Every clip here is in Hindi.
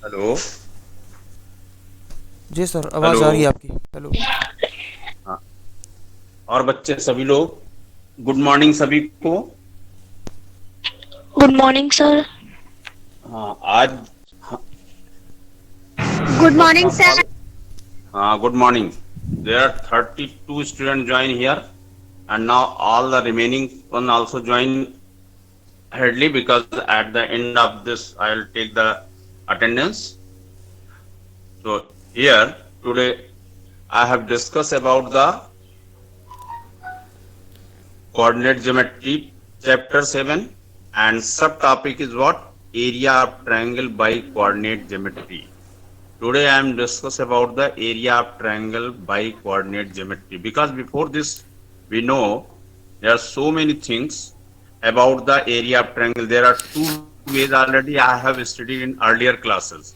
हेलो। जी सर, आवाज़ हेलो। आ रही है आपकी। हेलो। हाँ। और बच्चे सभी लोग, गुड मॉर्निंग सभी को। Good morning sir. हाँ आज। हाँ, good first morning of sir. All, हाँ good morning. There are 32 student join here and now all the remaining one also join hurriedly because at the end of this I'll take the attendance. So here today I have discussed about the coordinate geometry chapter 7 and subtopic is what? Area of triangle by coordinate geometry. Today I am discuss about the area of triangle by coordinate geometry because before this we know there are so many things about the area of triangle. There are two ways already I have studied in earlier classes.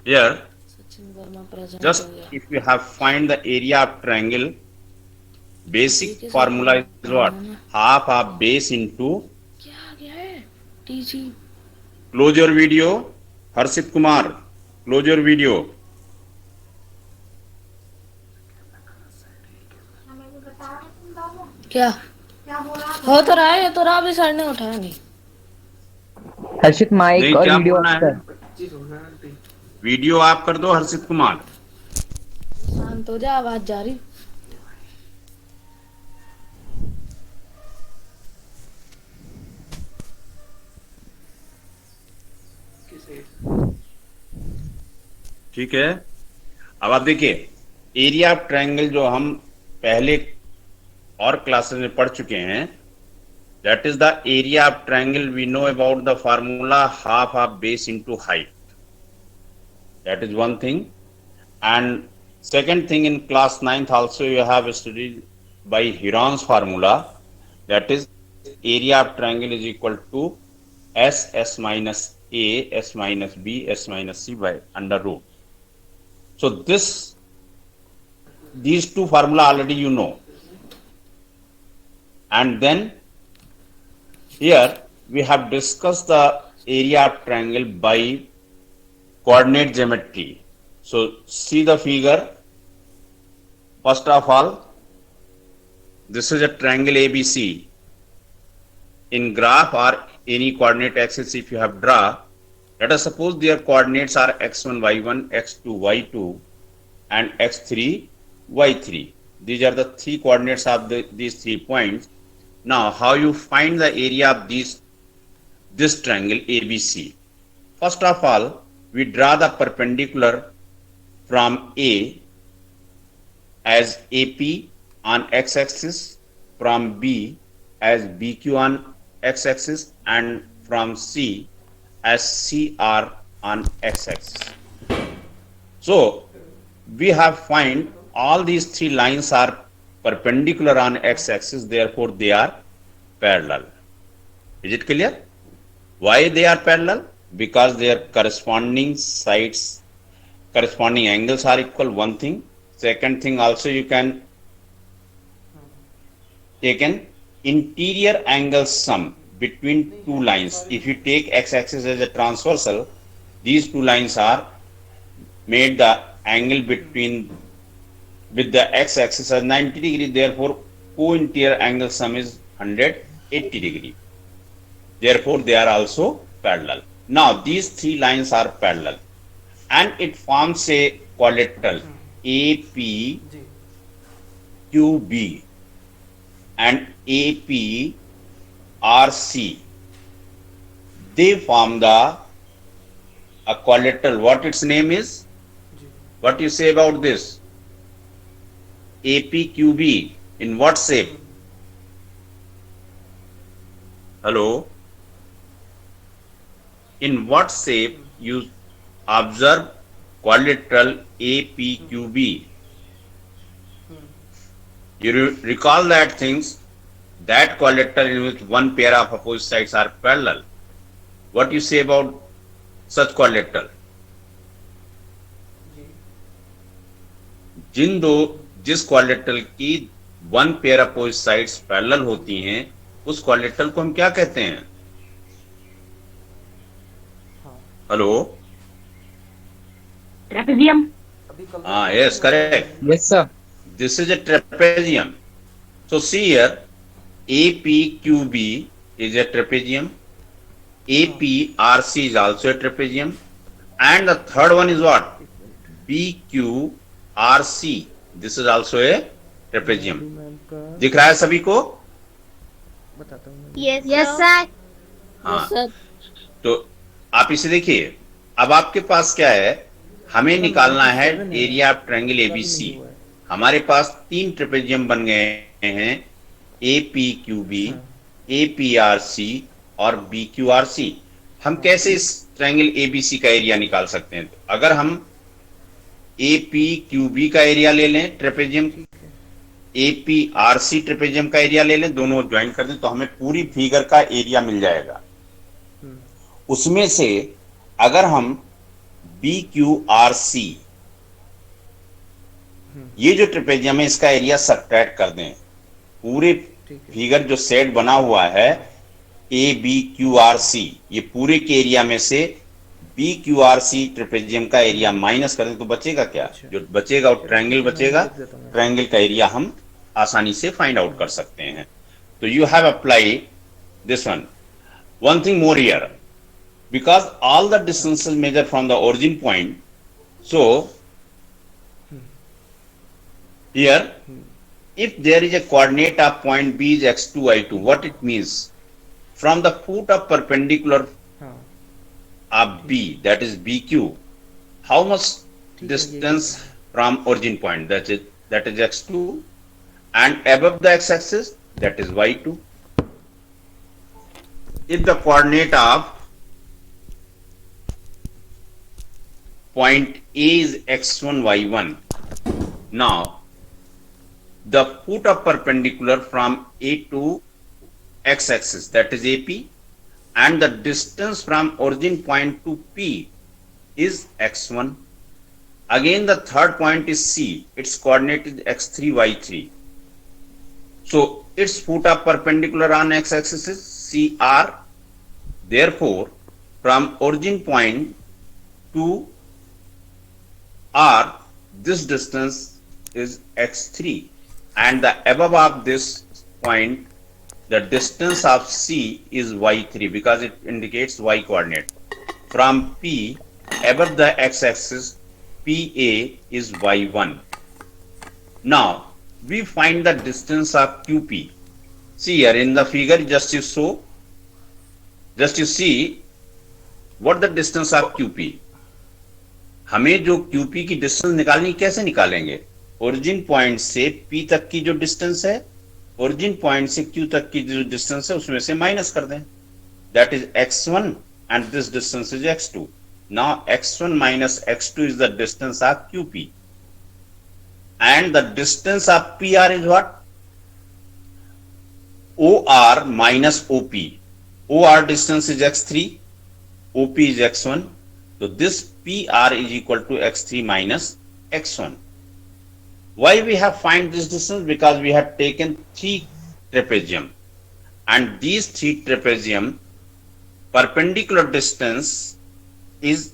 Here Sachin Verma present हो just गया। if you have find the area of triangle, जी basic के सर को formula is बुलाना what? ना। Half of base into. क्या आ गया है? TG. Close your video. Harshit Kumar, close your video. क्या हो तो रहा है? ये तो रहा भी सर ने उठाया नहीं। हर्षित माइक नहीं और क्या वीडियो बोलना ऑफ है? कर। वीडियो ऑफ कर दो हर्षित कुमार। शांत हो जा, आवाज जा रही। ठीक है। अब आप देखिए, एरिया ऑफ ट्रायंगल जो हम पहले और क्लासेस में पढ़ चुके हैं, that is the area of triangle. We know about the formula half of base into height. That is one thing. And second thing, in class 9th also you have studied by Heron's formula, that is area of triangle is equal to s minus a, s minus b, s minus c by under root. So these two formula already you know. And then here we have discussed the area of triangle by coordinate geometry. So see the figure. First of all, this is a triangle ABC. In graph or any coordinate axis if you have draw, let us suppose their coordinates are x1 y1, x2 y2 and x3 y3. These are the three coordinates of these 3 points. Now how you find the area of this triangle ABC? First of all, we draw the perpendicular from A as AP on x-axis, from B as BQ on x-axis, and from C as CR on x-axis. So we have find all these three lines are perpendicular on x-axis, therefore they are parallel. Is it clear? Why they are parallel? Because their corresponding sides, corresponding angles are equal, one thing. Second thing also you can take an interior angle sum between two lines. If you take x-axis as a transversal, these two lines are made the angle between with the x-axis as 90 degree, therefore co-interior angle sum is 180 degree. Therefore they are also parallel. Now these three lines are parallel and it forms a quadrilateral APQB and APRC. They form a quadrilateral. What its name is? What you say about this? APQB in what shape? Hello? In what shape you observe quadrilateral APQB? You recall that things, that quadrilateral in which one pair of opposite sides are parallel. What you say about such quadrilateral? जिस क्वाड्रिलेटरल की one pair opposite sides parallel होती हैं, उस क्वाड्रिलेटरल को हम क्या कहते हैं? Hello? Trapezium. Yes, correct. Yes, sir. This is a trapezium. So see here, APQB is a trapezium. APRC is also a trapezium. And the third one is what? BQRC. This is also a trapezium. दिख रहा है सभी को? Yes, sir. हाँ, सर तो आप इसे देखिए. अब आपके पास क्या है? हमें निकालना है एरिया ऑफ ट्रायंगल एबीसी. हमारे पास 3 ट्रेपेजियम बन गए हैं, एपीक्यूबी, एपीआरसी और बीक्यूआरसी. हम कैसे इस ट्रायंगल एबीसी का एरिया निकाल सकते हैं? अगर हम एपीक्यूबी का एरिया ले लें ट्रेपेजियम, एपीआरसी ट्रेपेजियम का एरिया ले लें, दोनों ज्वाइन कर दें, तो हमें पूरी फिगर का एरिया मिल जाएगा. उसमें से अगर हम BQRC ये जो ट्रेपेजियम है इसका एरिया सब्ट्रैक्ट कर दें, पूरे फिगर जो सेट बना हुआ है ABQRC, ये पूरे के एरिया में से BQRC ट्रेपेजियम का एरिया माइनस कर दें तो बचेगा क्या? जो बचेगा वो ट्रायंगल बचेगा. ट्रायंगल का एरिया हम आसानी से फाइंड आउट कर सकते हैं. तो you have apply this one. One thing more here, because all the distances measured from the origin point, so here if there is a coordinate of point B is x2 y2, what it means? From the foot of perpendicular of B, that is BQ, how much distance from origin point? That is x2, and above the x-axis, that is y2. If the coordinate of point A is x1 y1, now the foot of perpendicular from A to x-axis, that is AP, and the distance from origin point to P is x1. Again the third point is C, its coordinate is x3 y3. So its foot of perpendicular on x-axis is CR. Therefore, from origin point to R, this distance is x3, and the above of this point, the distance of C is y3 because it indicates y coordinate. From P, above the x-axis, PA is y1. Now, we find the distance of QP. See here in the figure, just you see what the distance of QP. हमें जो QP की डिस्टेंस निकालनी, कैसे निकालेंगे? ओरिजिन पॉइंट से P तक की जो डिस्टेंस है, ओरिजिन पॉइंट से Q तक की जो डिस्टेंस है, उसमें से माइनस कर दें. That is x1 and this distance is x2. Now x1 minus x2 is the distance of QP, and the distance of PR is what? OR minus OP. OR distance is x3, OP is x1. So this PR is equal to x3 minus x1. Why we have find this distance? Because we have taken 3 trapezium, and these 3 trapezium perpendicular distance is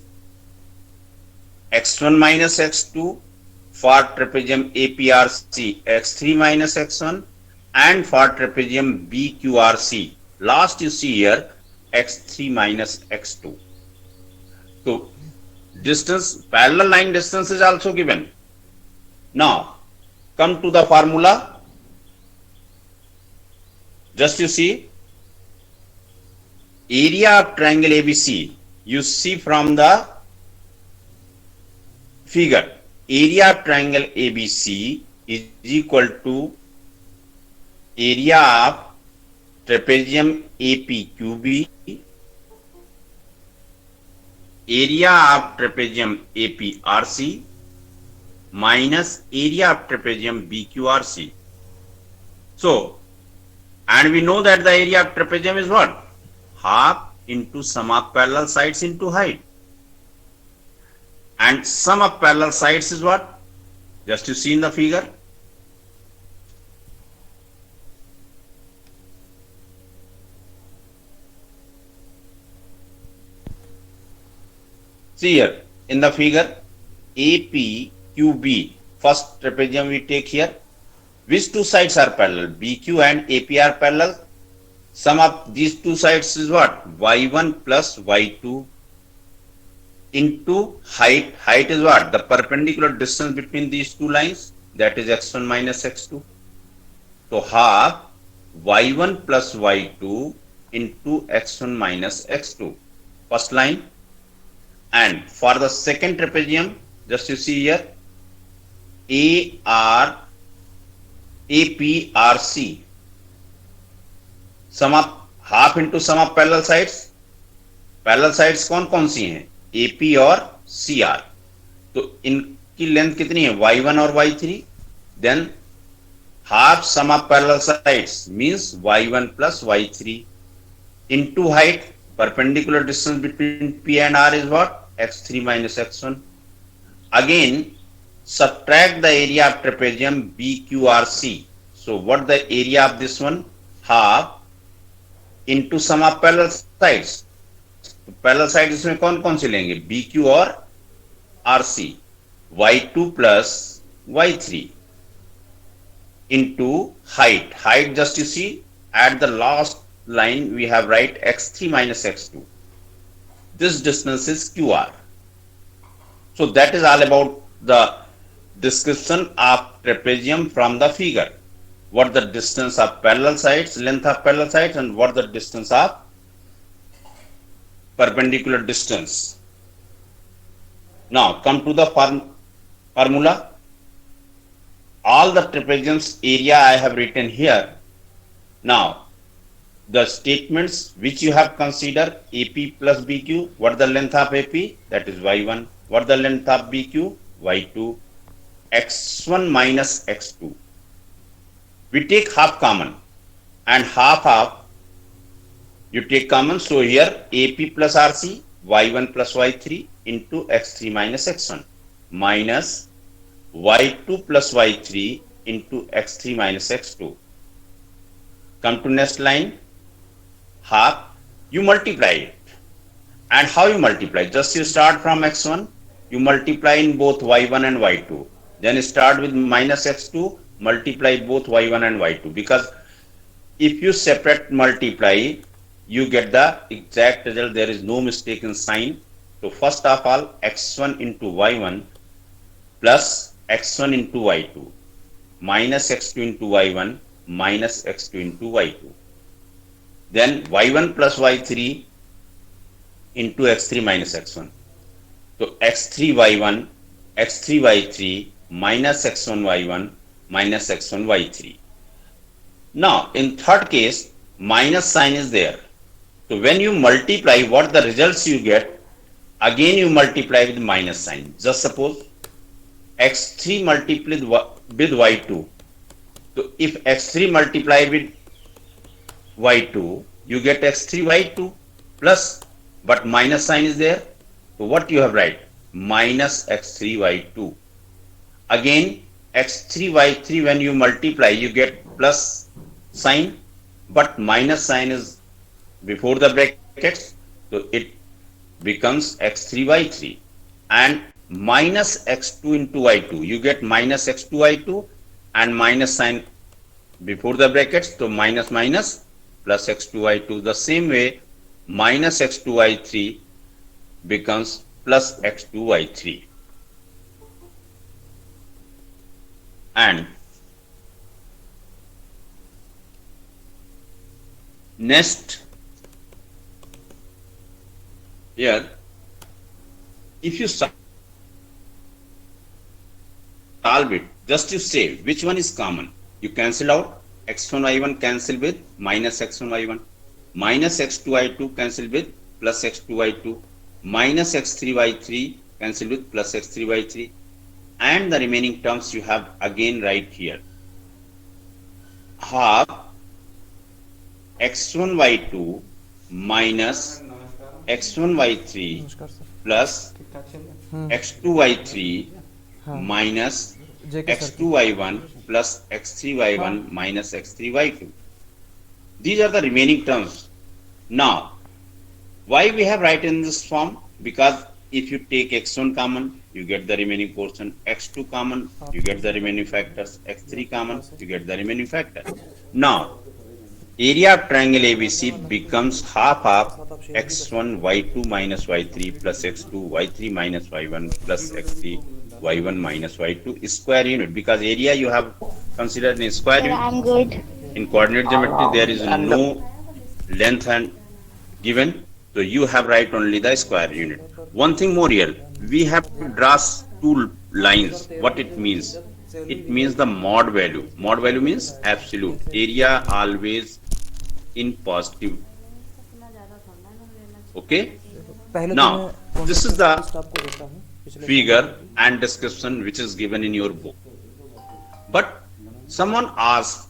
x1 minus x2, for trapezium APRC x3 minus x1, and for trapezium BQRC, last you see here, x3 minus x2. So distance, parallel line distance is also given. Now come to the formula. Just you see, area of triangle ABC, you see from the figure, area of triangle ABC is equal to area of trapezium APQB, area of trapezium APRC minus area of trapezium BQRC. So, and we know that the area of trapezium is what? Half into sum of parallel sides into height. And sum of parallel sides is what? Just you see in the figure. See here in the figure, APQB. First trapezium we take here. Which two sides are parallel? BQ and AP are parallel. Sum of these two sides is what? Y1 plus Y2 into height. Height is what? The perpendicular distance between these two lines. That is x1 minus x2. So half y1 plus y2 into x1 minus x2. First line. And for the second trapezium, just you see here, APRC. Sum of half into sum of parallel sides. Parallel sides कौन कौन सी हैं? AP और CR. तो इनकी लेंथ कितनी है? y1 और y3. Then half sum of parallel sides means y1 plus y3 into height. Perpendicular distance between P and R is what? x3 minus x1. Again, subtract the area of trapezium BQRC. So what the area of this one? Half into sum of parallel sides. तो parallel sides इसमें कौन कौन से लेंगे? BQ और RC. y2 plus y3 into height. Height just you see at the last line we have write x3 minus x2. This distance is QR. So that is all about the description of trapezium from the figure. What the distance of parallel sides, length of parallel sides, and what the distance of perpendicular distance. Now come to the formula. All the trapezium's area I have written here. Now the statements which you have considered, AP plus BQ, what the length of AP? That is y1. What the length of BQ? y2. x1 minus x2. We take half common and half you take common. So here AP plus RC, y1 plus y3 into x3 minus x1 minus y2 plus y3 into x3 minus x2. Come to next line. Half, you multiply it. And how you multiply? Just you start from x1, you multiply in both y1 and y2. Then start with minus x2, multiply both y1 and y2. Because if you separate multiply, you get the exact result. There is no mistake in sign. So first of all, x1 into y1 plus x1 into y2 minus x2 into y1 minus x2 into y2. Then y1 plus y3 into x3 minus x1. So x3 y1, x3 y3 minus x1 y1 minus x1 y3. Now in third case, minus sign is there. So when you multiply, what the results you get, again you multiply with minus sign. Just suppose x3 multiplied with y2. So if x3 multiply with y2, you get x3 y2 plus, but minus sign is there. So what you have write? Minus x3 y2. Again x3 y3, when you multiply, you get plus sign, but minus sign is before the brackets. So it becomes x3 y3 and minus x2 into y2. You get minus x2 y2 and minus sign before the brackets. So minus minus plus x2 y2. The same way minus x2 y3 becomes plus x2 y3. And next here, if you solve it, just you say which one is common. You cancel out x1 y1 cancel with minus x1 y1, minus x2 y2 cancel with plus x2 y2, minus x3 y3 cancel with plus x3 y3, and the remaining terms you have again right here. Half x1 y2 minus x1 y3 plus x2 y3 minus x2 y1 plus x3 y1 minus x3 y2. These are the remaining terms. Now, why we have written in this form? Because if you take x1 common, you get the remaining portion, x2 common, you get the remaining factors, x3 common, you get the remaining factor. Now, area of triangle ABC becomes half of x1 y2 minus y3 plus x2 y3 minus y1 plus x3 y1 minus y2 square unit, because area you have considered in square Sir, unit. I'm good. In coordinate geometry there is no length and given, so you have write only the square unit. One thing more here, we have to draw two lines. What it means? It means the mod value. Mod value means absolute. Area always in positive. Okay. Now this is the figure and description which is given in your book. But someone asks,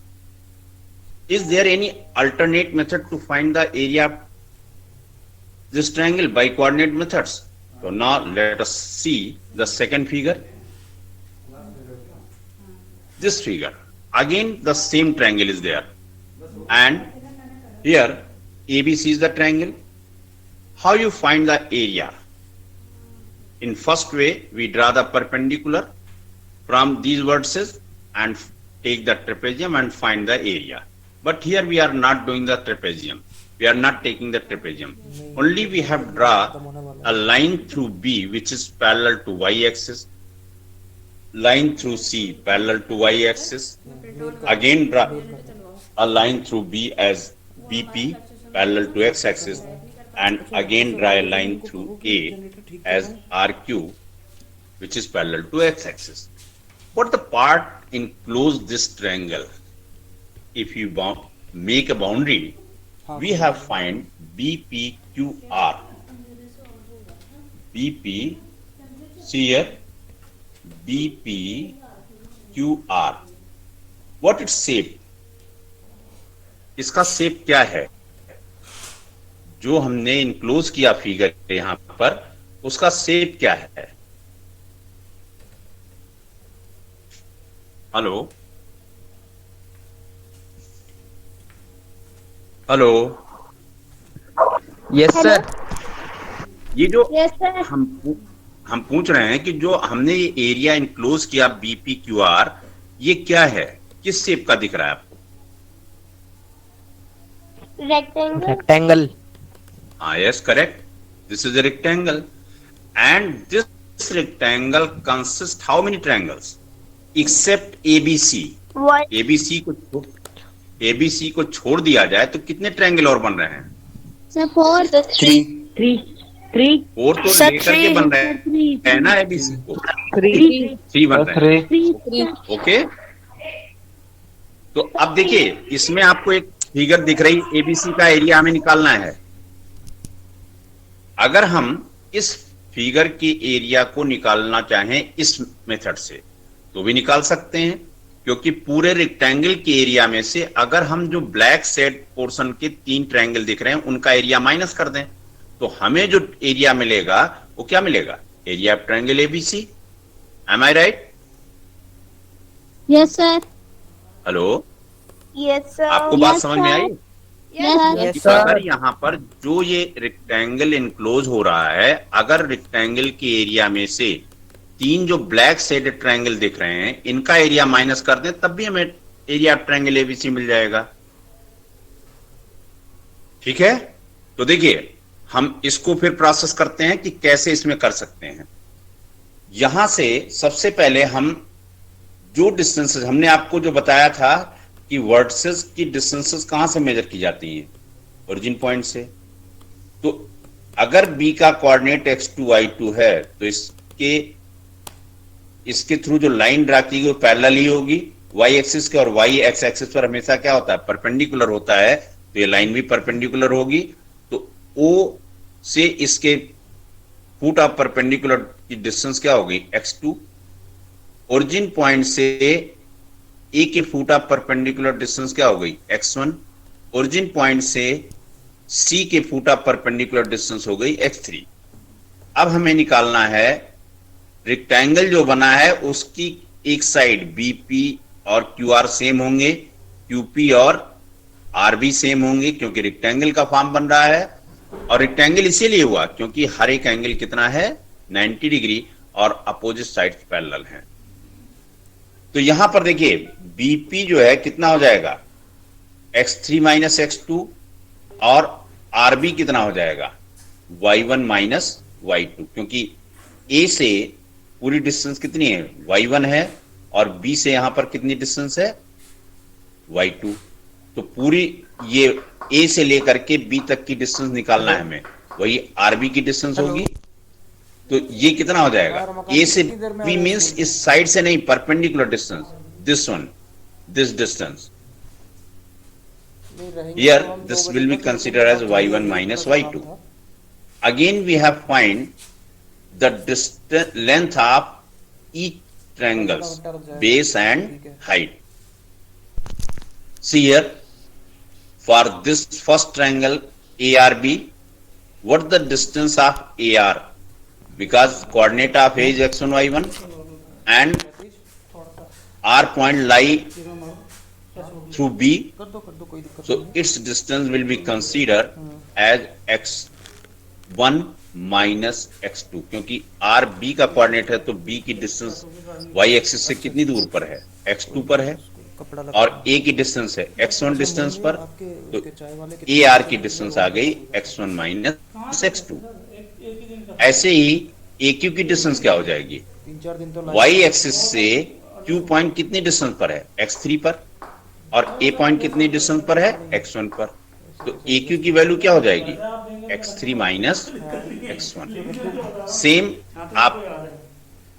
is there any alternate method to find the area of this triangle by coordinate methods? So now let us see the second figure. This figure, again the same triangle is there, and here ABC is the triangle. How you find the area? In first way, we draw the perpendicular from these vertices and take the trapezium and find the area. But here we are not doing the trapezium. We are not taking the trapezium. Only we have draw a line through B which is parallel to y-axis, line through C parallel to y-axis, again draw a line through B as BP parallel to x-axis, and again draw a line through A as RQ which is parallel to x-axis. What the part enclose this triangle? If you make a boundary, we have find BPQR. BP, see here, BPQR. What its shape? इसका शेप क्या है? जो हमने इनक्लोज किया फिगर यहां पर, उसका शेप क्या है? Hello hello, yes sir. ये जो Yes, sir. हम पूछ रहे हैं कि जो हमने ये एरिया इनक्लोज किया BPQR, ये क्या है? किस शेप का दिख रहा है आपको? Rectangle. Rectangle. Yes, correct. This is a rectangle, and this rectangle consists how many triangles? Except ABC. What? ABC को छोड़ दिया जाए तो कितने ट्रायंगल और बन रहे हैं? Sir, four. थ्री। फोर तो Sir, लेकर के बन रहे हैं ना ABC को, थ्री बन रहे हैं। ओके, तो अब देखिए इसमें आपको एक फिगर दिख रही, ABC का एरिया हमें निकालना है। अगर हम इस फिगर के एरिया को निकालना चाहें इस मेथड से तो भी निकाल सकते हैं, क्योंकि पूरे रेक्टेंगल के एरिया में से अगर हम जो ब्लैक शेड पोर्शन के 3 ट्रायंगल दिख रहे हैं उनका एरिया माइनस कर दें तो हमें जो एरिया मिलेगा वो क्या मिलेगा? Area of triangle ABC। Am I right? Yes, sir. Hello, Yes, sir. आपको बात समझ में आई? Yes, sir. अगर यहाँ पर जो ये रेक्टेंगल इनक्लोज हो रहा है, अगर रेक्टेंगल के एरिया में से 3 जो ब्लैक शेडेड ट्रायंगल दिख रहे हैं इनका एरिया माइनस कर दें तब भी हमें एरिया ऑफ ट्रायंगल ABC मिल जाएगा। ठीक है, तो देखिए हम इसको फिर प्रोसेस करते हैं कि कैसे इसमें कर सकते हैं। यहां से सबसे पहले हम जो डिस्टेंसेस हमने आपको जो बताया था कि वर्टिसेस की डिस्टेंसेस कहां से मेजर की जाती हैं? ओरिजिन पॉइंट से। तो अगर B का कोऑर्डिनेट x2 y2 है तो इसके थ्रू जो लाइन ड्रा की गई वो पैरेलल ही होगी y एक्सिस के, और y एक्स एक्सिस पर हमेशा क्या होता है? परपेंडिकुलर होता है, तो ये लाइन भी परपेंडिकुलर होगी। तो O से इसके फुट ऑफ परपेंडिकुलर की डिस्टेंस क्या होगी? x2। ओरिजिन पॉइंट से A के फुट ऑफ परपेंडिकुलर डिस्टेंस क्या हो गई? x1। ओरिजिन पॉइंट से C के फुट ऑफ परपेंडिकुलर डिस्टेंस हो गई x3। अब हमें निकालना है रेक्टेंगल जो बना है उसकी एक साइड BP और QR सेम होंगे, QP और RB सेम होंगे, क्योंकि रेक्टेंगल का फॉर्म बन रहा है। और रेक्टेंगल इसीलिए हुआ क्योंकि हर एक एंगल कितना है? 90 डिग्री और अपोजिट साइड पैरेलल हैं। तो यहां पर देखिए बीपी जो है कितना हो जाएगा, x3 माइनस x2, और आरबी कितना हो जाएगा, y1 माइनस y2, क्योंकि ए से पूरी डिस्टेंस कितनी है, y1 है, और बी से यहां पर कितनी डिस्टेंस है, y2। तो पूरी ये ए से लेकर के बी तक की डिस्टेंस निकालना है हमें, वही आरबी की डिस्टेंस होगी। तो ये कितना हो जाएगा, ए से बी मींस इस साइड से नहीं, perpendicular distance, this one, this distance. Here this will be considered as y1 minus y2. Again we have find the distance length of each triangles, base and height. See here, for this first triangle ARB, what the distance of AR? Because coordinate of A is x1 y1 and R point lie through B, so its distance will be considered as x1 minus x2, क्योंकि R B का कोऑर्डिनेट है तो B की डिस्टेंस y एक्सिस से कितनी दूर पर है, x2 पर है, और A की डिस्टेंस है x1 डिस्टेंस पर, तो AR की डिस्टेंस आ गई x1 माइनस x2। ऐसे ही AQ की डिस्टेंस क्या हो जाएगी, y एक्सिस से Q पॉइंट कितनी डिस्टेंस पर है, x3 पर, और A पॉइंट कितनी डिस्टेंस पर है, x1 पर। तो AQ की वैल्यू क्या हो जाएगी, x3 माइनस x1। सेम आप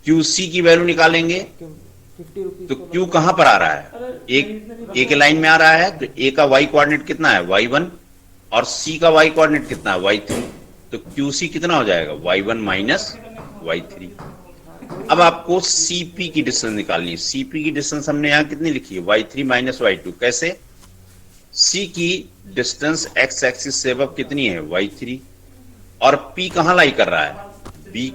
QC की वैल्यू निकालेंगे, तो Q कहां पर आ रहा है, एक लाइन में आ रहा है, तो A का y कोऑर्डिनेट कितना है, y1, और C का y कोऑर्डिनेट कितना है, y3। तो QC कितना हो जाएगा, y1 माइनस y3। अब आपको CP की डिस्टेंस निकालनी है। CP की डिस्टेंस हमने यहां कितनी लिखी है, y3 माइनस y2। कैसे, C की डिस्टेंस x एक्सिस से अब कितनी है, y3, और P कहां लाई कर रहा है, B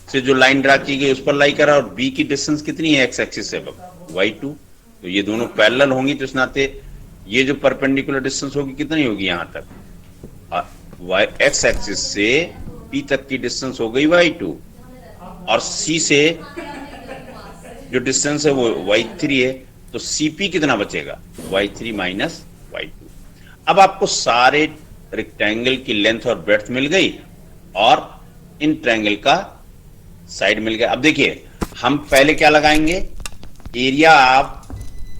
से जो लाइन ड्रा की गई उस पर लाई कर रहा है, और B की डिस्टेंस कितनी है x एक्सिस से अब, y2। तो ये दोनों पैरेलल होंगी, तो इस नाते ये जो परपेंडिकुलर डिस्टेंस होगी कितनी होगी यहां तक, x एक्सिस से P तक की डिस्टेंस हो गई y2, और C से जो डिस्टेंस है वो y3 है, तो CP कितना बचेगा, y3 माइनस y2। अब आपको सारे रेक्टेंगल की लेंथ और ब्रेड्थ मिल गई, और इन ट्रायंगल का साइड मिल गया। अब देखिए हम पहले क्या लगाएंगे, एरिया ऑफ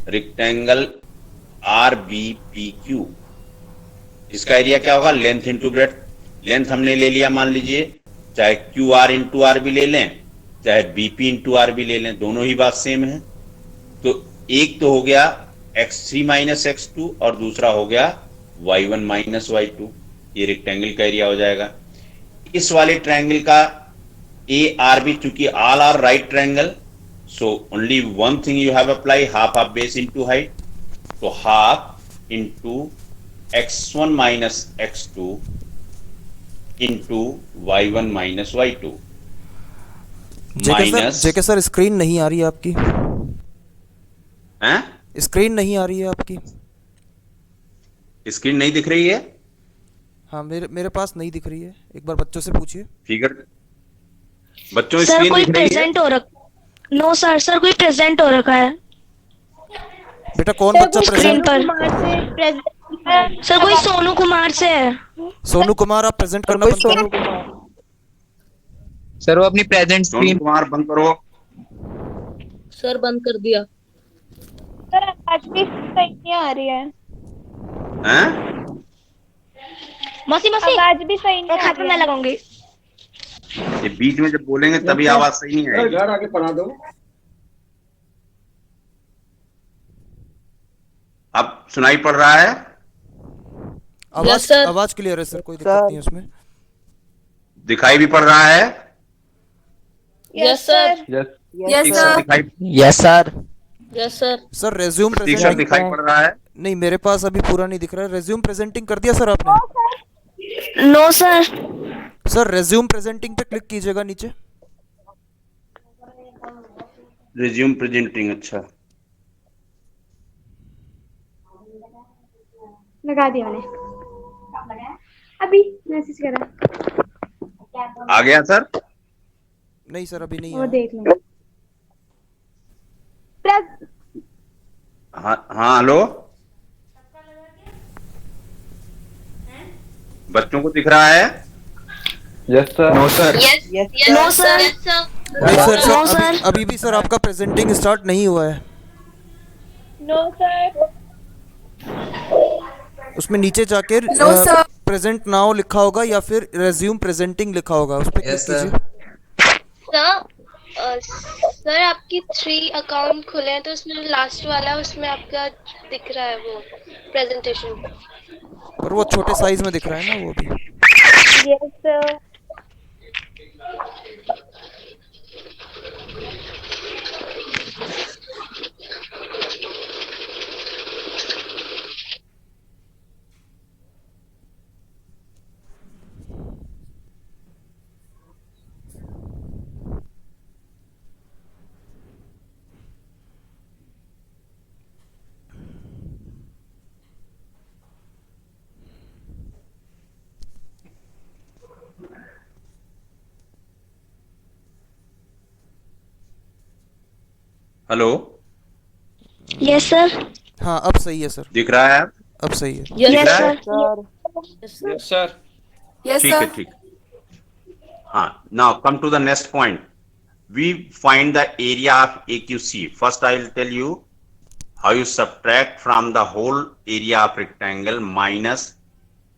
रेक्टेंगल RBPQ, इसका एरिया क्या होगा, लेंथ इंटू ब्रेड्थ। लेंथ हमने ले लिया, मान लीजिए चाहे QR इंटू RB ले लें, चाहे BP इंटू RB ले लें, दोनों ही बात सेम है। तो एक तो हो गया x3 माइनस x2, और दूसरा हो गया y1 माइनस y2। ये रेक्टेंगल का एरिया हो जाएगा। इस वाले ट्रायंगल का ARB, चूंकि all are right triangle, so only one thing you have apply, half of base into height. तो half into x1 minus x2 इंटू y1 minus y2 minus. JK sir screen नहीं आ रही है आपकी, हैं, स्क्रीन नहीं आ रही है आपकी, स्क्रीन नहीं दिख रही है, हाँ मेरे पास नहीं दिख रही है, एक बार बच्चों से पूछिए। फिगर बच्चों सर स्क्रीन कोई दिख रही है, प्रेजेंट हो रखा, नो सर कोई प्रेजेंट हो रखा है बेटा कौन सर बच्चा कोई प्रेजेंट, सोनू कुमार से प्रेजेंट, सर कोई सोनू कुमार से है। सोनू कुमार आप प्रेजेंट करना बंद करो। सर वो अपनी प्रेजेंट सोनू स्क्रीन कुमार बंद करो। सर बंद कर दिया। सर आज भी सही नहीं आ रही है, हैं, मौसी मौसी आवाज भी सही नहीं आ हाथ में रही मैं है। लगाऊंगी। ये बीच में जब बोलेंगे तभी आवाज सही नहीं आएगी। घर आके पढ़ा दो। अब सुनाई पड़ रहा है, आवाज सर। आवाज क्लियर है सर, कोई दिक्कत नहीं है उसमें। दिखाई भी पड़ रहा है, यस सर, ठीक से दिखाई, yes sir. Yes sir. Sir resume ठीक से प्रेजेंटिंग, दिखाई पड़ रहा है। नहीं मेरे पास अभी पूरा नहीं दिख रहा है। रेज्यूम प्रेजेंटिंग कर दिया सर आपने? No sir. Sir resume presenting पे क्लिक कीजिएगा नीचे। रिज्यूम प्रेजेंटिंग, अच्छा लगा दिया मैंने, अभी मैसेज करा। आ गया सर। नहीं सर अभी नहीं वो है। देख लो। प्लस हाँ हाँ हेलो, बच्चों को दिख रहा है? Yes sir. No sir. No sir. नहीं सर नो सर अभी सर। अभी भी सर आपका प्रेजेंटिंग स्टार्ट नहीं हुआ है। No sir. उसमें नीचे जाके प्रेजेंट नाउ लिखा होगा या फिर रेज्यूम प्रेजेंटिंग लिखा होगा, उस पर क्लिक कीजिए। सर आपकी 3 अकाउंट खुले हैं तो उसमें लास्ट वाला उसमें आपका दिख रहा है वो प्रेजेंटेशन। पर वो छोटे साइज में दिख रहा है ना वो भी। Yes sir. Hello, yes sir. हाँ अब सही है सर, दिख रहा है? अब सही है। दिख यस रहा है? सर। Yes sir. ठीक है ठीक। हाँ, now come to the next point. We find the area of AQC. First I will tell you how you subtract from the whole area of rectangle minus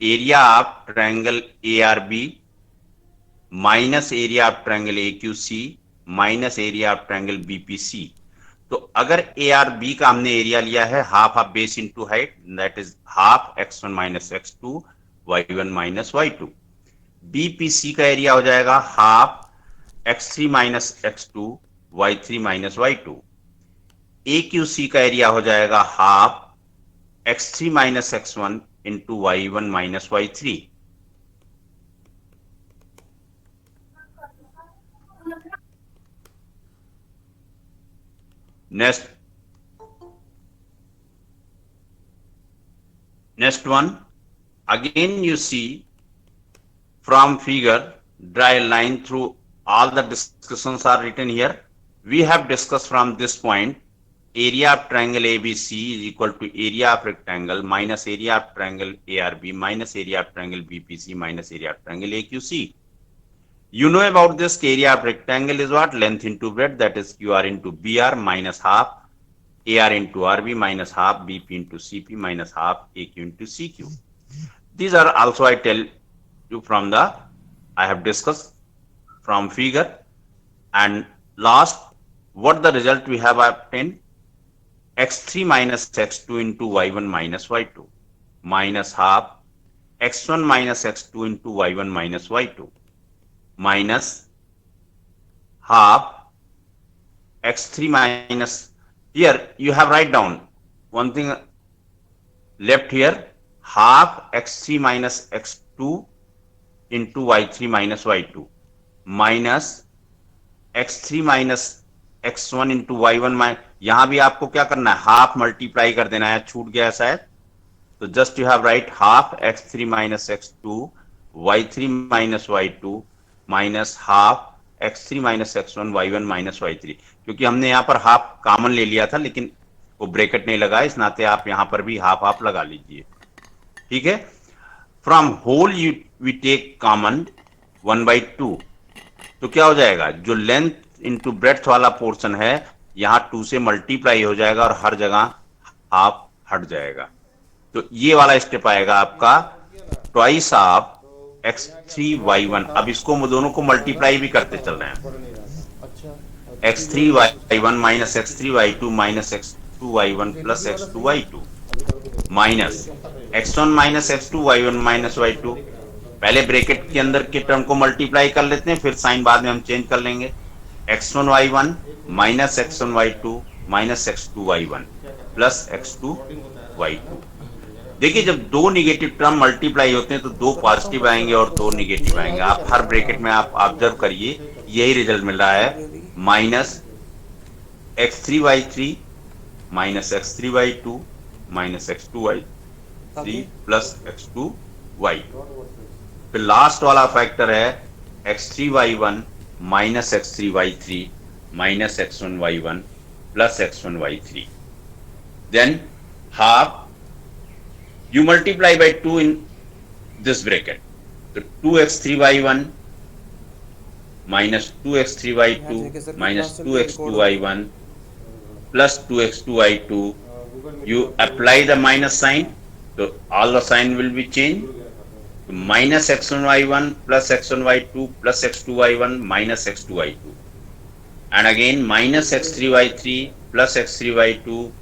area of triangle ARB minus area of triangle AQC minus area of triangle BPC. तो अगर ए आर बी का हमने एरिया लिया है half of base into height, that is half x1 minus x2 y1 minus y2। BPC का एरिया हो जाएगा half x3 minus x2 y3 minus y2। AQC का एरिया हो जाएगा half x3 minus x1 into y1 minus y3। Next one, again you see from figure, draw a line through all the discussions are written here. We have discussed from this point, area of triangle ABC is equal to area of rectangle minus area of triangle ARB minus area of triangle BPC minus area of triangle AQC. You know about this area of rectangle is what? Length into breadth, that is QR into BR minus half AR into RB minus half BP into CP minus half AQ into CQ. These are also I tell you from the, I have discussed from figure. And last, what the result we have obtained? X3 minus X2 into Y1 minus Y2 minus half X1 minus X2 into Y1 minus Y2 minus half X3 minus, here you have write down one thing left here, half x3 minus x2 into y3 minus y2 minus x3 minus x1 into y1 minus, यहां भी आपको क्या करना है, हाफ मल्टीप्लाई कर देना है, छूट गया शायद, तो just you have right half x3 minus x2 y3 minus y2 minus half x3 minus x1 y1 minus y3। क्योंकि हमने यहां पर हाफ कॉमन ले लिया था लेकिन वो ब्रैकेट नहीं लगा, इस नाते आप यहां पर भी हाफ हाफ लगा लीजिए, ठीक है। From whole you we take common 1/2, तो क्या हो जाएगा, जो लेंथ इंटू ब्रेड्थ वाला पोर्शन है यहां 2 से मल्टीप्लाई हो जाएगा और हर जगह हाफ हट जाएगा। तो ये वाला स्टेप आएगा आपका ट्वाइस ऑफ x3y1। अब इसको दोनों को मल्टीप्लाई भी करते चल रहे हैं, x3y1 minus x3y2 minus x2y1 plus x2y2 minus x1 minus x2y1 minus y2। पहले ब्रैकेट के अंदर के टर्म को मल्टीप्लाई कर लेते हैं, फिर साइन बाद में हम चेंज कर लेंगे, x1y1 minus x1y2 minus x2y1 plus x2y2। देखिए जब दो निगेटिव टर्म मल्टीप्लाई होते हैं तो दो पॉजिटिव आएंगे और दो निगेटिव आएंगे। आप हर ब्रैकेट में आप ऑब्जर्व करिए, यही रिजल्ट मिल रहा है, minus x3y3 minus x3y2 minus x2y3 plus x2y2। फिर लास्ट वाला फैक्टर है x3y1 minus x3 y3 minus x1 y1 plus x1 y3. Then half, you multiply by 2 in this bracket. So 2x3 y1 minus 2x3 y2 minus 2x2 y1 plus 2x2 y2. You apply the minus sign, so all the sign will be changed. Minus x1 y1 plus x1 y2 plus x2 y1 minus x2 y2, and again minus x3 y3 plus x3 y2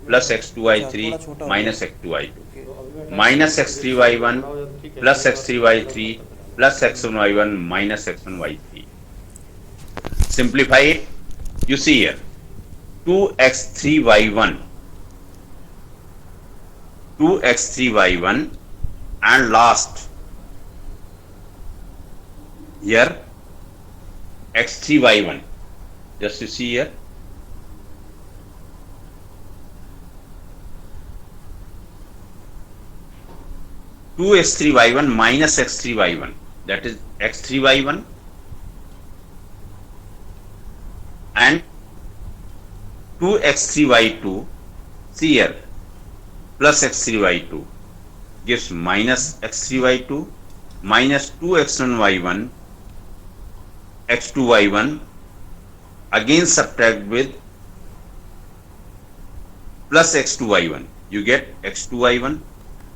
plus x2 y3 minus x2 y2 minus x3 y1 plus x3 y3 plus x1 y1 minus x1 y3. Simplify it. You see here 2x3 y1 2x3 y1 and last here x3 y1. Just you see here, two x3 y1 minus x3 y1, that is x3 y1, and 2x3 y2, see here, plus x3 y2 gives minus x3 y2 minus 2x1 y1 x2 y1, again subtract with plus x2 y1, you get x2 y1,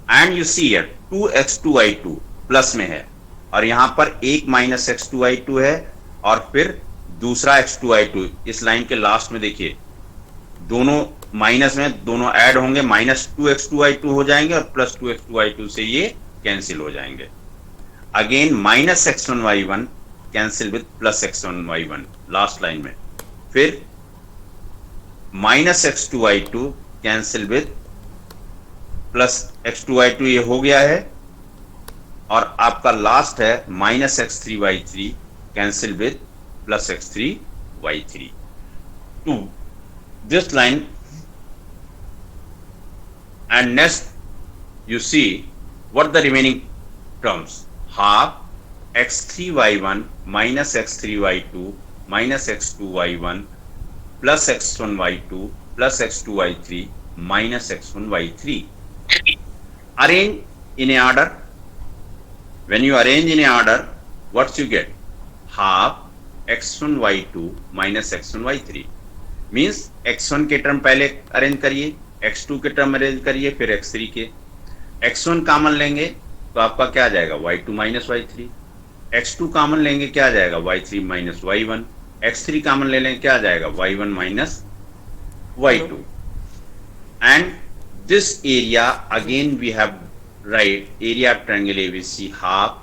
and you see here 2x2 y2 plus में है और यहां पर एक माइनस x2 y2 है और फिर दूसरा x2 y2. इस लाइन के लास्ट में देखिए दोनों माइनस में दोनों ऐड होंगे, माइनस 2x2 y2 हो जाएंगे और प्लस 2x2 y2 से ये कैंसिल हो जाएंगे. Again minus x1 y1 cancel with plus x1 y1 last line में, फिर minus x2 y2 cancel with plus x2 y2, ये हो गया है, और आपका लास्ट है minus x3 y3 cancel with plus x3 y3. To this line, and next you see what the remaining terms, half x3 y1 minus x3 y2 minus x2 y1 plus x1 y2 plus x2 y3 minus x1 y3. Arrange in a order. When you arrange in a order, what you get? Half x1 y2 minus x1 y3 means x1 के टर्म पहले अरेंज करिए, x2 के टर्म अरेंज करिए, फिर x3 के. x1 कॉमन लेंगे तो आपका क्या आ जाएगा y2 minus y3. x2 common लेंगे क्या आ जाएगा y3 minus y1. x3 common ले लेंगे क्या आ जाएगा y1 minus y2. And this area again we have right area of triangle ABC half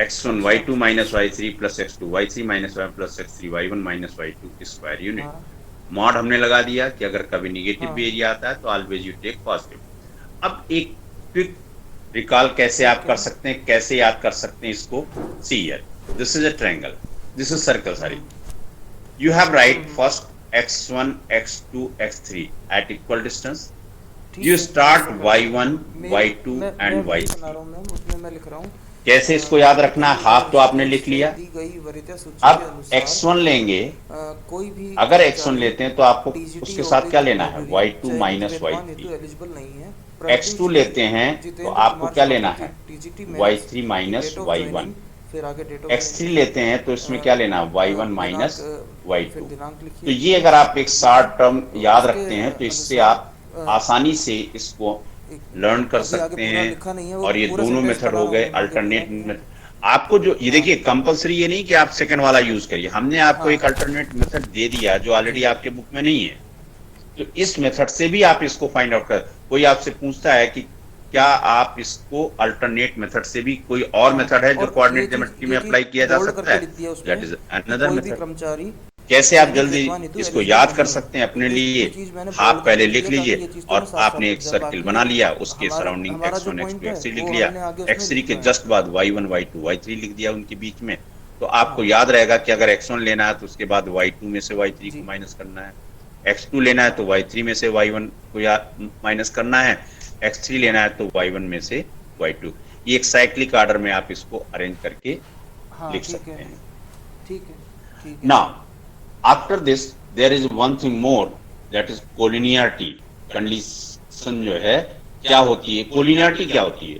x1 y2 minus y3 plus x2 y3 minus y plus x3 y1 minus y2 square unit. Mod हमने लगा दिया कि अगर कभी निगेटिव भी एरिया आता है तो ऑलवेज यू टेक पॉजिटिव. अब एक क्विक रिकॉल कैसे आप कर सकते हैं, कैसे याद कर सकते हैं इसको. See here, this is a triangle, this is circle, sorry. You have right first x1 x2 x3 at equal distance. You start y1 y2 and y3. उसमें मैं लिख रहा हूँ कैसे इसको याद रखना है, हाफ तो आपने लिख लिया. अब x1 लेंगे, कोई भी अगर x1 लेते हैं तो आपको उसके साथ क्या लेना है y2 माइनस y3. x2 लेते हैं तो आपको क्या लेना है y3 माइनस y1. x3 लेते हैं तो इसमें क्या लेना है y1 माइनस y2. तो ये अगर आप एक शॉर्ट टर्म याद रखते हैं तो इससे आप आसानी से इसको लर्न कर सकते हैं. और ये दोनों मेथड हो गए अल्टरनेट मेथड. आपको जो ये देखिए कंपलसरी ये नहीं कि आप सेकंड वाला यूज करिए, हमने आपको एक अल्टरनेट मेथड दे दिया जो ऑलरेडी आपके बुक में नहीं है. तो इस मेथड से भी आप इसको फाइंड आउट कर. कोई आपसे पूछता है कि क्या आप इसको अल्टरनेट मेथड से भी कोई और मेथड है जो कोऑर्डिनेट ज्योमेट्री में अप्लाई किया जा सकता है, दैट इज अनदर मेथड. कैसे आप जल्दी इसको याद कर सकते हैं अपने लिए, आप पहले लिख लीजिए और आपने एक सर्किल बना लिया, उसके सराउंडिंग x1 x2 x3 लिख लिया, x3 के जस्ट बाद y1 y2 y3 लिख दिया उनके बीच में. तो आपको याद रहेगा कि अगर x1 लेना है तो उसके बाद y2 में से y3 को माइनस करना है, x2 लेना है तो y3 में से y1 को माइनस करना है, x3 लेना है तो y1 में से y2. ये एक साइक्लिक ऑर्डर में आप इसको अरेंज करके हाँ लिख ठीक सकते है हैं। ठीक है ठीक है। Now, after this, there is one thing more, that is collinearity condition जो है क्या होती है? collinearity क्या होती है?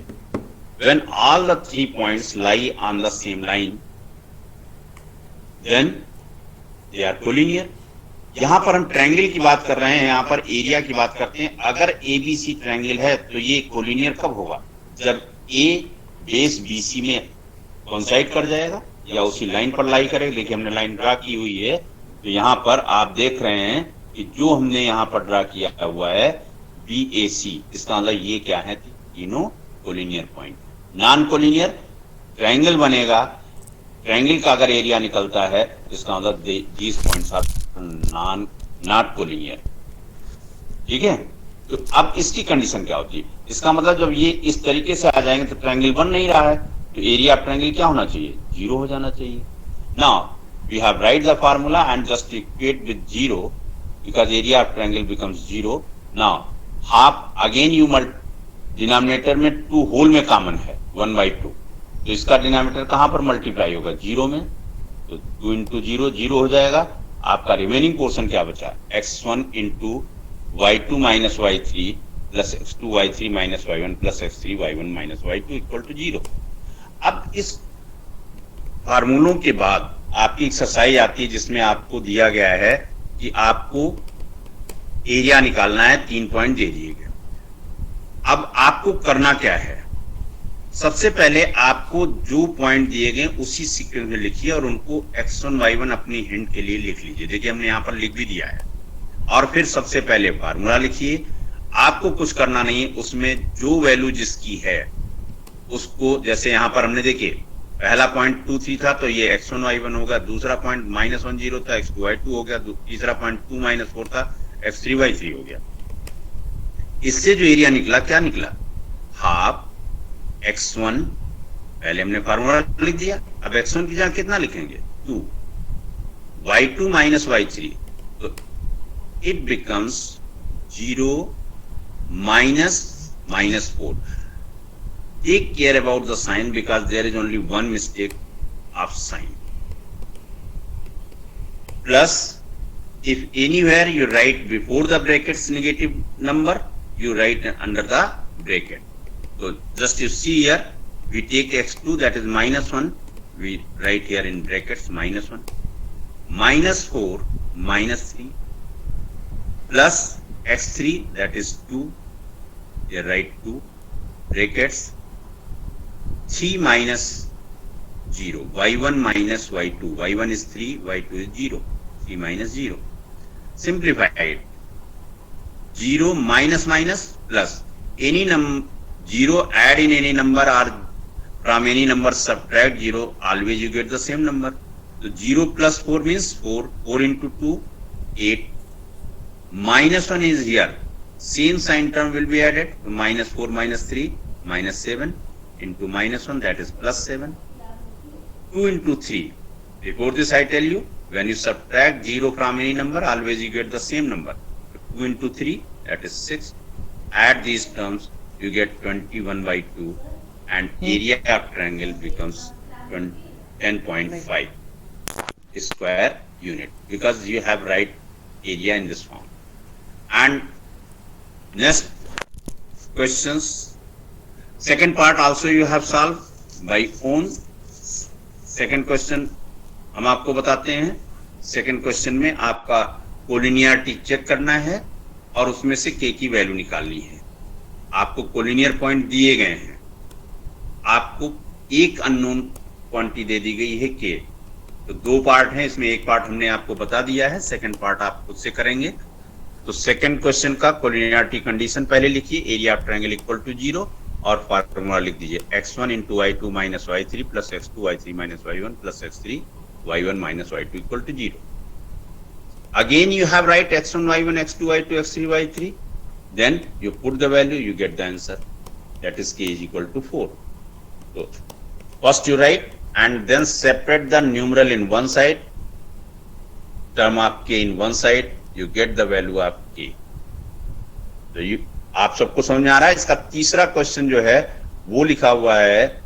When all the 3 points lie on the same line, then they are collinear. यहाँ पर हम ट्रायंगल की बात कर रहे हैं, यहाँ पर एरिया की बात करते हैं। अगर एबीसी ट्रायंगल है तो ये कोलिनियर कब होगा? जब ए बेस बीसी में कोइंसाइड कर जाएगा या उसी लाइन पर लाई करेगा। देखिए हमने लाइन ड्रा की हुई है, तो यहाँ पर आप देख रहे हैं कि जो हमने यहाँ पर ड्रा किया हुआ है BAC, इसका मतलब ये क्या है? तीनों collinear point. Non collinear triangle बनेगा, ट्रायंगल का अगर एरिया निकलता है इसका मतलब these points are not collinear. ठीक है, तो अब इसकी कंडीशन क्या होती है? इसका मतलब जब ये इस तरीके से आ जाएंगे तो ट्रायंगल बन नहीं रहा है, तो एरिया ऑफ ट्रायंगल क्या होना चाहिए? 0 हो जाना चाहिए। Now we have right the formula and just equate with 0 because area of triangle becomes 0। Now half again you denominator में 2 होल में कॉमन है 1/2, तो इसका डिनोमिनेटर कहां पर मल्टीप्लाई होगा? 0 में, तो 2 into 0 0 हो जाएगा। आपका रिमेनिंग पोर्शन क्या बचा? x1 into y2 minus y3 plus x2 y3 minus y1 plus x3 y1 minus y2 equal to 0। अब इस फार्मूलों के बाद आपकी एक्सरसाइज आती है जिसमें आपको दिया गया है कि आपको एरिया निकालना है, 3 पॉइंट दे दिए गए। अब आपको करना क्या है? सबसे पहले आपको जो पॉइंट दिए गए उसी सीक्वेंस में लिखिए और उनको x1 y1 अपनी हिंट के लिए लिख लीजिए। देखिए हमने यहाँ पर लिख भी दिया है। और फिर सबसे पहले फार्मूला लिखिए। आपको कुछ करना नहीं है, उसमें जो वैल्यू जिसकी है उसको, जैसे यहाँ पर हमने देखिए पहला पॉइंट 2 3 था तो ये x1 y1 होगा, दूसरा पॉइंट -1 0 था x2 y2 हो गया, तीसरा पॉइंट 2 - 4 था x3 y3 हो गया। इससे जो एरिया निकला क्या निकला? हाफ x1, पहले हमने फार्मूला लिख दिया, अब x1 की जगह कितना लिखेंगे? 2 y2 minus y3, तो it becomes 0 minus -4। Take care about the sign because there is only one mistake of sign. Plus, if anywhere you write before the brackets negative number, you write under the bracket. So just you see here, we take x2 that is -1, we write here in brackets -1, -4 -3 plus x3 that is 2, here write 2 brackets 3 minus 0, y1 minus y2, y1 is 3, y2 is 0, 3 minus 0. Simplify it. 0 minus minus plus any 0 add in any number or from any number subtract 0, always you get the same number. So 0 plus 4 means 4, 4 into 2, 8. -1 is here. Same sign term will be added. So -4 -3, -7 into -1 that is +7. 2 into 3. Before this I tell you, when you subtract 0 from any number, always you get the same number. 2 into 3 that is 6. Add these terms, you get 21/2 and area of triangle becomes 10.5 square unit because you have right area in this form. And next questions, second part also you have solved by own. Second question हम आपको बताते हैं। सेकंड क्वेश्चन में आपका कोलिनियरिटी चेक करना है और उसमें से k की वैल्यू निकालनी है। आपको कोलिनियर पॉइंट दिए गए हैं, आपको एक अननोन क्वांटिटी दे दी गई है k। तो 2 पार्ट हैं, इसमें एक पार्ट हमने आपको बता दिया है, सेकंड पार्ट आप खुद से करेंगे। तो सेकंड क्वेश्चन का कोलिनियरिटी कंडीशन पहले लिखिए, area of triangle equal to 0 और फार्मूला लिख दीजिए x1 into y2 minus y3 plus x2 y3 minus y1 plus x3 y1 minus y2 equal to 0. Again you have write x1 y1 x2 y2 x3 y3, then you put the value, you get the answer, that is k is equal to 4. So first you write and then separate the numeral in one side, term of k in one side, you get the value of k. So you आप सबको समझ में आ रहा है। इसका तीसरा क्वेश्चन जो है वो लिखा हुआ है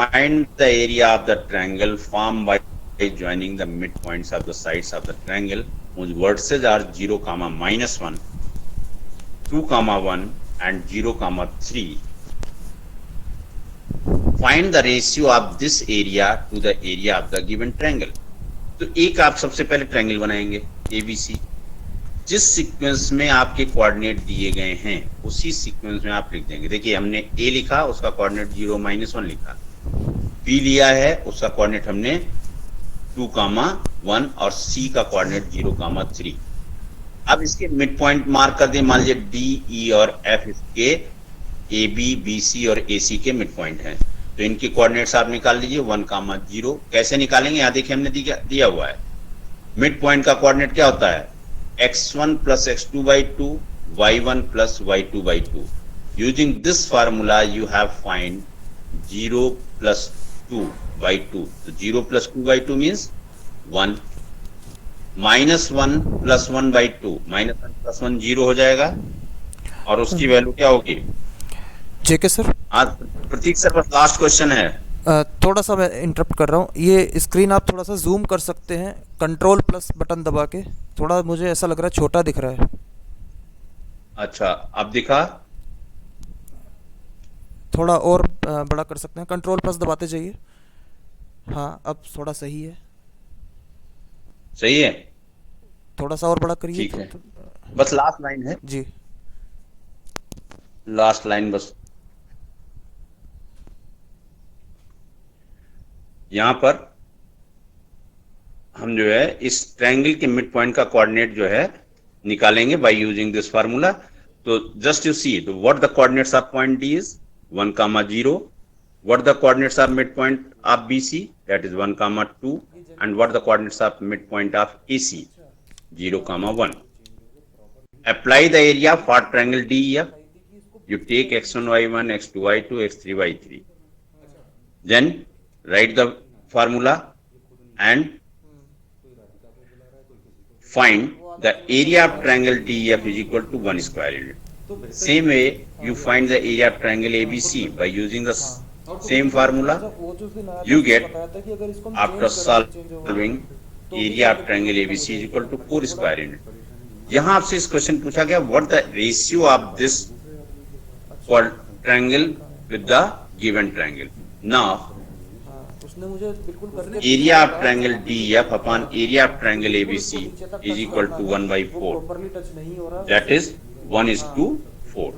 find the area of the triangle formed by joining the midpoints of the sides of the triangle whose vertices are 0, -1, 2, 1 and 0, 3. Find the ratio of this area to the area of the given triangle. तो एक आप सबसे पहले ट्रायंगल बनाएंगे ABC, जिस सीक्वेंस में आपके कोऑर्डिनेट दिए गए हैं उसी सीक्वेंस में आप लिख देंगे। देखिए हमने A लिखा, उसका कोऑर्डिनेट 0, -1 लिखा। B लिया है, उसका कोऑर्डिनेट हमने 2, 1 और C का कोऑर्डिनेट 0, 3। अब इसके मिड पॉइंट मार्क कर दें। मान लीजिए D, E और F इसके AB, BC और AC के मिड पॉइंट हैं, तो इनके कोऑर्डिनेट्स आप निकाल लीजिए 1, 0। कैसे निकालेंगे? यहाँ देखिए हमने दिया हुआ है। मिड पॉइंट का कोऑर्डिनेट क्या होता है? x1 + x2/2, y1 + y2/2। Using this formula you have find 0 + 2/2। तो 0 + 2/2 मीन्स 1, -1 + 1/2, -1 + 1 0 हो जाएगा और उसकी वैल्यू क्या होगी? जेके सर, आज प्रतीक सर बस लास्ट क्वेश्चन है। थोड़ा सा मैं इंटरप्ट कर रहा हूँ। ये स्क्रीन आप थोड़ा सा जूम कर सकते हैं Ctrl+ बटन दबा के। थोड़ा मुझे ऐसा लग रहा है छोटा दिख रहा है। अच्छा, अब दिखा? थोड़ा और बड़ा कर सकते हैं, Ctrl+ दबाते जाइए। हाँ, अब थोड़ा सही है। सही है, थोड़ा सा और बड़ा करिए। ठीक है। बस लास्ट लाइन है, जी, लास्ट लाइन बस। यहां पर हम जो है इस ट्रायंगल के मिड पॉइंट का कोऑर्डिनेट जो है निकालेंगे बाय यूजिंग दिस फार्मूला। तो just you see what the coordinates of point D is 1, 0, what the coordinates of midpoint of BC, that is 1, 2, and what the coordinates of midpoint of AC, 0, 1. Apply the area for triangle DEF. You take x1, y1, x2, y2, x3, y3. Then write the formula and find the area of triangle DEF is equal to 1 square unit. Same way you find the area of triangle ABC by using the same formula. You get after solving area of triangle ABC is equal to 4 square unit. यहाँ आपसे इस क्वेश्चन पूछा गया what the ratio of this triangle with the given triangle. Now area of triangle DEF upon area of triangle ABC is equal to 1/4. That is 1:4.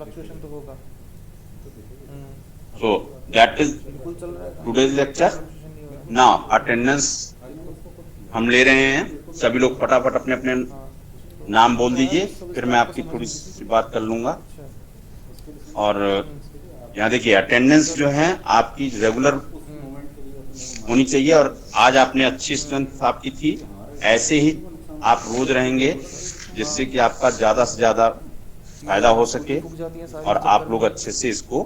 So that is today's lecture. Now attendance हम ले रहे हैं, सभी लोग फटाफट अपने अपने नाम बोल दीजिए, फिर मैं आपकी थोड़ी सी बात कर लूंगा। और यहाँ देखिए अटेंडेंस जो है आपकी रेगुलर होनी चाहिए और आज आपने अच्छी स्ट्रेंथ आपकी थी, ऐसे ही आप रोज रहेंगे जिससे कि आपका ज्यादा से ज्यादा फायदा हो सके और आप लोग अच्छे से इसको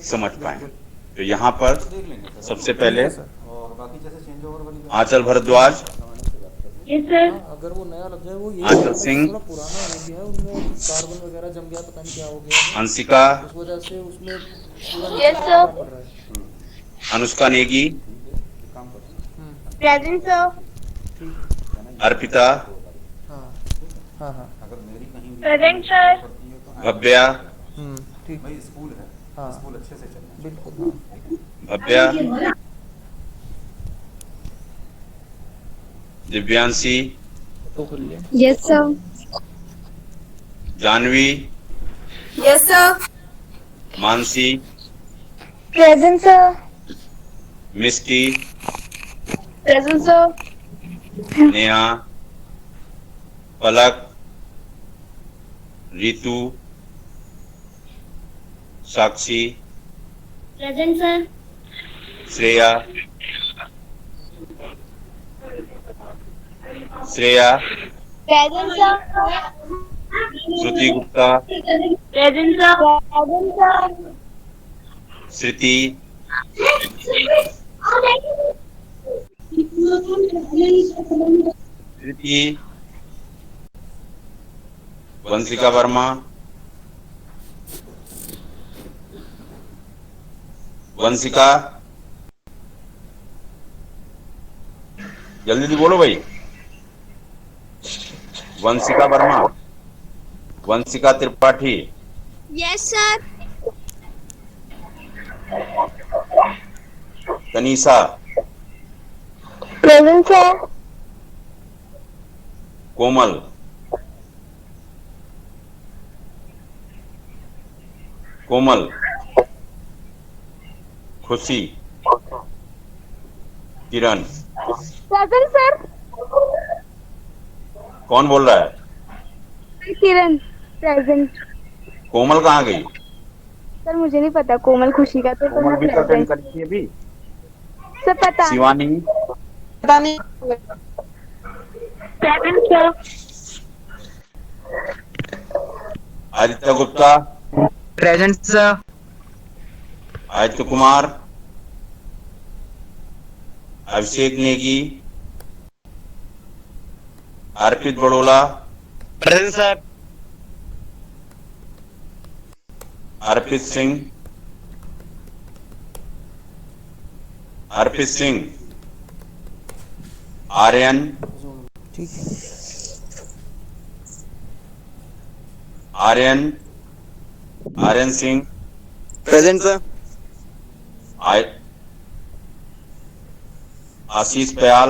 समझ पाए। तो यहाँ पर सबसे पहले आंचल भारद्वाज, अगर वो नया लग जाए, वो ये आंचल सिंह, थोड़ा पुराना हो गया है, उनमें कार्बन वगैरह जम गया, पता नहीं क्या हो गया है, अंशिका, उस वजह से उसमें Yes, sir. Anushka Negi, Present, sir. Arpita, हाँ हाँ हाँ Present, sir. भव्या, ठीक, हाँ बिल्कुल, हाँ Bhavya, Divyanshi, Yes, sir. Janvi, Yes, sir. Mansi, Present, sir. मिष्टी, Present, sir. नेहा, पलक, रितु, साक्षी, Present, sir. Shreya, Present, sir. श्रुति Gupta, Present, sir. Present, sir. श्रुति, श्रुति, वंशिका वर्मा, वंशिका, जल्दी जल्दी बोलो भाई। Vanshika Verma, Vanshika Tripathi, yes sir. Tanisha, present sir. Komal, Komal, Khushi, Kiran. Present sir. कौन बोल रहा है? किरण प्रेजेंट। कोमल कहाँ गई? सर मुझे नहीं पता, कोमल खुशी का तो कोमल भी तो अटेंड प्रेजेंट। करती है अभी। सर पता नहीं। शिवानी, पता नहीं। Present sir. Aditya Gupta, present sir. Aditya Kumar, Abhishek Negi, Arpit Badola, present sir. Arpit Singh, Arpit Singh, Aryan, ठीक है। Aryan, Aryan Singh, present sir. Ashish Payal,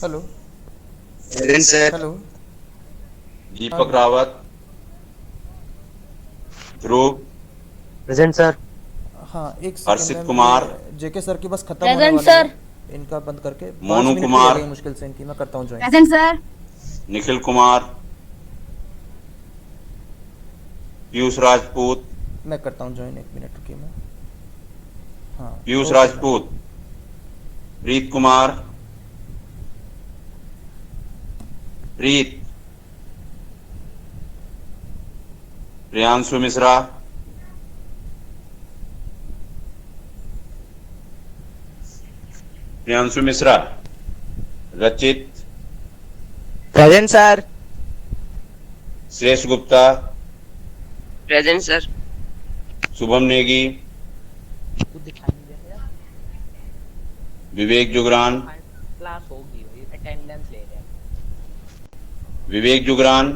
hello present sir. Hello. Deepak Rawat, Dhruv, present sir. हाँ एक Harshit second Kumar, JK sir की बस खत्म होने प्रेजेंट वाली है। सर। इनका बंद करके 5 मोनू मिनट की कुमार, रह गई मुश्किल से इनकी, मैं करता हूँ join. Present sir. Nikhil Kumar, Piyush Rajput, मैं करता हूँ ज्वाइन, 1 मिनट रुकिए मैं। हाँ पीयूष ओके। राजपूत, प्रीत कुमार, प्रीत, प्रियांशु मिश्रा, प्रियांशु मिश्रा, रचित, प्रेजेंट सर। श्रेष्ठ गुप्ता, प्रेजेंट सर। शुभम नेगी, विवेक जुगरान, क्लास होगी भाई, अटेंडेंस ले रहे हैं। विवेक जुगरान,